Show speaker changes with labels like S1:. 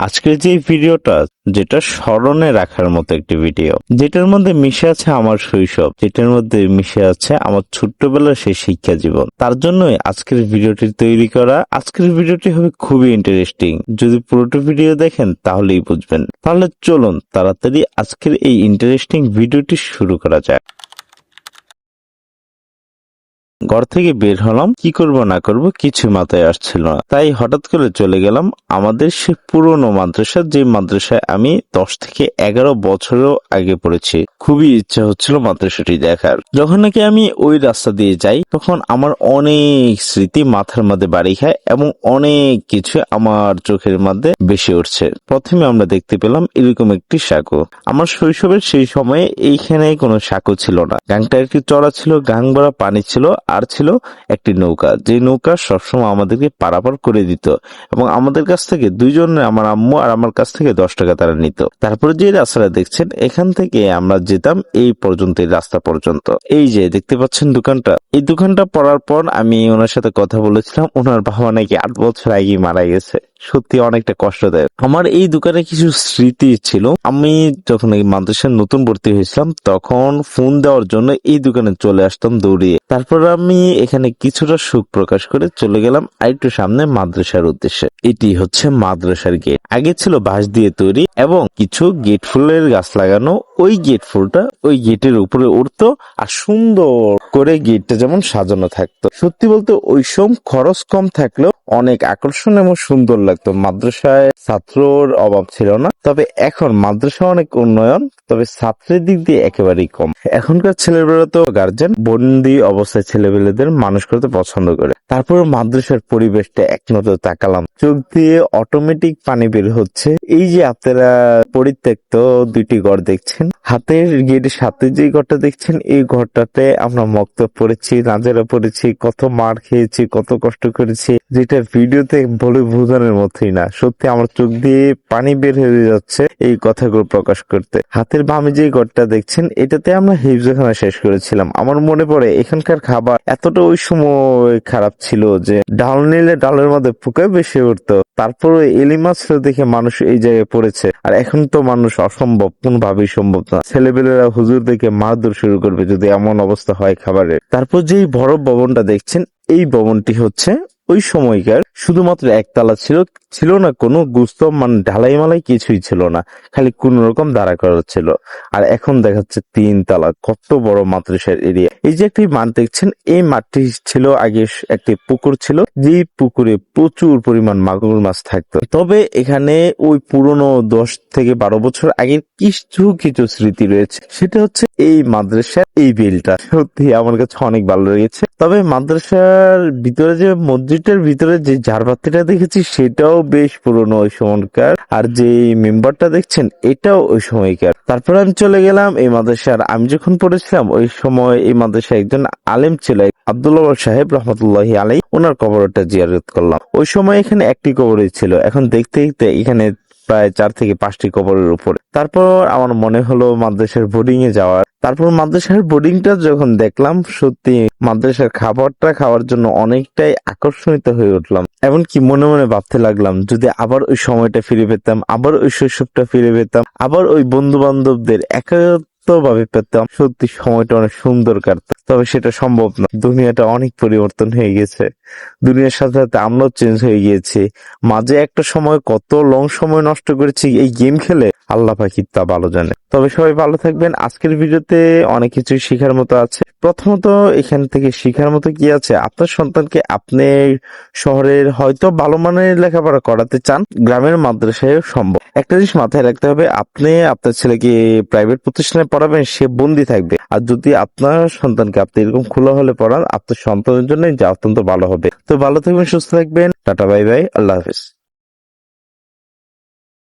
S1: আজকের যে ভিডিওটা যেটা স্মরণে রাখার মতো একটি ভিডিও, যেটার মধ্যে মিশে আছে আমার শৈশব, যেটার মধ্যে মিশে আছে আমার ছোট্টবেলার সেই শিক্ষা জীবন, তার জন্যই আজকের ভিডিওটি তৈরি করা। আজকের ভিডিওটি হবে খুবই ইন্টারেস্টিং। যদি পুরোটা ভিডিও দেখেন তাহলেই বুঝবেন। তাহলে চলুন তাড়াতাড়ি আজকের এই ইন্টারেস্টিং ভিডিওটি শুরু করা যাক। ঘর থেকে বের হলাম, কি করব না করব কিছু মাথায় আসছিল না, তাই হঠাৎ করে চলে গেলাম আমাদের সে পুরনো মাদ্রাসা, যে মাদ্রাসায় আমি 10 থেকে 11 বছরও আগে পড়েছি। খুবই ইচ্ছা হচ্ছিল মাদ্রাসাটি দেখার। যখন নাকি আমি ওই রাস্তা দিয়ে যাই তখন আমার অনেক স্মৃতি মাথার মধ্যে বাড়ি খায় এবং অনেক কিছু আমার চোখের মধ্যে ভেসে উঠছে। প্রথমে আমরা দেখতে পেলাম এরকম একটি সাঁকো। আমার শৈশবের সেই সময়ে এইখানে কোনো সাঁকো ছিল না। গাংটা একটি চড়া ছিল, গাং ভরা পানি ছিল, আর ছিল একটি নৌকা, যে নৌকা সবসময় আমাদেরকে পারাপার করে দিত এবং আমাদের কাছ থেকে দুইজনে, আমার আম্মু আর আমার কাছ থেকে 10 টাকা তারা নিত। তারপরে যে রাস্তাটা দেখছেন এখান থেকে আমরা যেতাম এই পর্যন্ত, এই রাস্তা পর্যন্ত। এই যে দেখতে পাচ্ছেন দোকানটা, এই দোকানটা পড়ার পর আমি ওনার সাথে কথা বলেছিলাম। ওনার বাবা নাকি 8 বছর আগে মারা গেছে। সত্যি অনেকটা কষ্টদায়ক। আমার এই দোকানে কিছু স্মৃতি ছিল। আমি যখন এই মাদ্রাসায় নতুন ভর্তি হয়েছিলাম তখন ফোন দেওয়ার জন্য এই দোকানে চলে আসতাম দৌড়িয়ে। তারপর আমি এখানে কিছুটা সুখ প্রকাশ করে চলে গেলাম আরেকটু সামনে মাদ্রাসার উদ্দেশ্যে। এটি হচ্ছে মাদ্রাসার গেট। আগে ছিল বাঁশ দিয়ে তৈরি এবং কিছু গেট ফুলের গাছ লাগানো। ওই গেট ফুলটা ওই গেটের উপরে উঠতো আর সুন্দর করে গেটটা যেমন সাজানো থাকতো। সত্যি বলতে ওই সময় খরচ কম থাকলেও অনেক আকর্ষণ এবং সুন্দর লাগতো। মাদ্রাসায় ছাত্রর অভাব ছিল না, তবে এখন মাদ্রাসা অনেক উন্নয়ন, তবে ছাত্রের দিক দিয়ে একেবারেই কম। এখনকার ছেলেমেয়েরা তো গার্জেন বন্দি অবস্থায় ছেলেমেয়েদের মানুষ করতে পছন্দ করে। তারপর মাদ্রাসার পরিবেশটা এক নজর তাকালাম, চোখ দিয়ে অটোমেটিক পানি বের হচ্ছে। এই যে আপনারা পরিত্যক্ত দুইটি ঘর দেখছেন, হাতের গেটের সাথে যে ঘরটা দেখছেন, এই ঘরটাতে আমরা মক্তব পড়েছি, নাজারা পড়েছি, কত মার খেয়েছি, কত কষ্ট করেছি, যেটা ভিডিওতে বলে বোঝানোর মতোই না। সত্যি আমার চোখ দিয়ে পানি বের হয়ে যাচ্ছে এই কথাগুলো প্রকাশ করতে। হাতের বামে যে ঘরটা দেখছেন এটাতে আমরা হিফজখানা শেষ করেছিলাম। আমার মনে পড়ে এখানকার খাবার এতটা ওই সময় খারাপ ছিল যে ডাল নিলে ডালের মধ্যে পোকা বেশি উঠতো। তারপরে এলি মাছ দেখে মানুষ এই জায়গায় পড়েছে। আর এখন তো মানুষ অসম্ভব, কোনভাবেই সম্ভব না। ছেলেপেলেরা হুজুর দেখে মারধর শুরু করবে যদি এমন অবস্থা হয় খাবারের। তারপর যেই বড় ভবনটা দেখছেন, এই ভবনটি হচ্ছে ওই সময়কার শুধুমাত্র একতলা ছিল, ছিল না কোনো গুস্তব, মানে ঢালাই মালাই কিছুই ছিল না, খালি কোন রকম দাঁড়া করা ছিল। আর এখন দেখাচ্ছে 3 তালা। কত বড় মাদ্রাসার এরিয়া। এই যে একটি মাঠ দেখছেন, এই মাঠটি ছিল আগে একটি পুকুর ছিল, যেই পুকুরে প্রচুর পরিমাণ মাগুর মাছ থাকতো। তবে এখানে ওই পুরনো 10 থেকে 12 বছর আগের কিছু কিছু স্মৃতি রয়েছে। সেটা হচ্ছে এই মাদ্রাসার এই বিলটা সত্যি আমার কাছে অনেক ভালো লেগেছে। তবে মাদ্রাসার ভিতরে যে মসজিদের ভিতরে যে ঝাড়বাতিটা দেখেছি সেটাও বেশ পুরনো ওই সময়কার, আর যে মেম্বারটা দেখছেন এটাও ওই সময়কার। তারপর আমি চলে গেলাম এই মাদ্রাসার। আমি যখন পড়েছিলাম ওই সময় এই মাদ্রাসায় একজন আলেম ছিল, আব্দুল্লাহ সাহেব রহমতুল্লাহি আলাইহি। ওনার কবরটা জিয়ারত করলাম। ওই সময় এখানে একটি কবরই ছিল, এখন দেখতে দেখতে এখানে প্রায় 4 থেকে 5টি কবরের উপরে। তারপর আমার মনে হলো মাদ্রাসার বোর্ডিং এ যাওয়ার। তারপর মাদ্রাসার বোর্ডিংটা যখন দেখলাম, সত্যি মাদ্রাসার খাবারটা খাওয়ার জন্য অনেকটাই আকর্ষিত হয়ে উঠলাম। এমনকি মনে মনে ভাবতে লাগলাম যদি আবার ওই সময়টা ফিরে পেতাম, আবার ওই শৈশবটা ফিরে পেতাম, আবার ওই বন্ধু বান্ধবদের ভাবে পেতাম, সত্যি সময়টা অনেক সুন্দর কাটতো। তবে সেটা সম্ভব না। দুনিয়াটা অনেক পরিবর্তন হয়ে গেছে। দুনিয়ার সাথে সাথে আমরাও চেঞ্জ হয়ে গিয়েছি। মাঝে একটা সময় কত লং সময় নষ্ট করেছি এই গেম খেলে, আল্লাহ পাকি তা ভালো জানে। তবে সবাই ভালো থাকবেন। আজকের ভিডিওতে অনেক কিছু শেখার মতো আছে। প্রথমত এখান থেকে শেখার মতো কি আছে, আপনার সন্তানকে আপনি শহরের হয়তো ভালো মানের লেখাপড়া করাতে চান, গ্রামের মাদ্রাসায় সম্ভব। একটা জিনিস মাথায় রাখতে হবে, আপনি আপনার ছেলেকে প্রাইভেট প্রতিষ্ঠানে পড়াবেন, সে বন্দি থাকবে। আর যদি আপনার সন্তানকে আপনি এরকম খোলা হলে পড়ান, আপনার সন্তানের জন্য যা অত্যন্ত ভালো হবে। তো ভালো থাকবেন, সুস্থ থাকবেন। টাটা, বাই বাই, আল্লাহ হাফেজ।